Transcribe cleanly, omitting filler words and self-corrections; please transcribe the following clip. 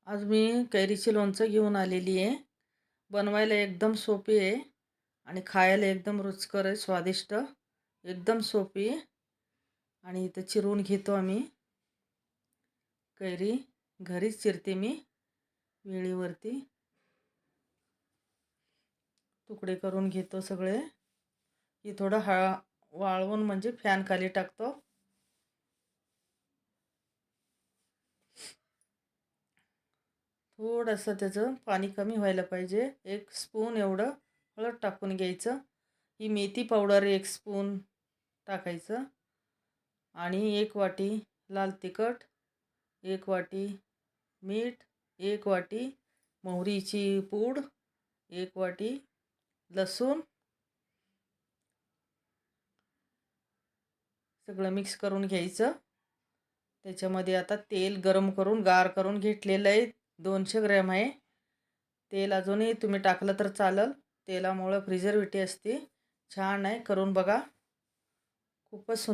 आज मी कैरीचे लोणचं घेऊन आलेली आहे. बनवायला एकदम सोपी आहे आणि खायला एकदम रुचकर आहे, स्वादिष्ट, एकदम सोपी आहे. आणि इथं चिरून घेतो आम्ही कैरी. घरीच चिरते मी वेळीवरती. तुकडे करून घेतो सगळे. ही थोडं वाळवून म्हणजे फॅन खाली टाकतो. थोडंसं त्याचं पाणी कमी व्हायला पाहिजे. 1 स्पून एवढं हळद टाकून घ्यायचं. ही मेथी पावडर 1 स्पून टाकायचं. आणि 1 वाटी लाल तिखट, 1 वाटी मीठ, 1 वाटी मोहरीची पूड, 1 वाटी लसूण, सगळं मिक्स करून घ्यायचं. त्याच्यामध्ये आता तेल गरम करून गार करून घेतलेलं आहे. 200 ग्रॅम आहे. तेल अजूनही तुम्ही टाकलं तर चालेल. तेलामुळं प्रिझर्वेटिव्ह असते. छान आहे, करून बघा. खूपच सुंदर.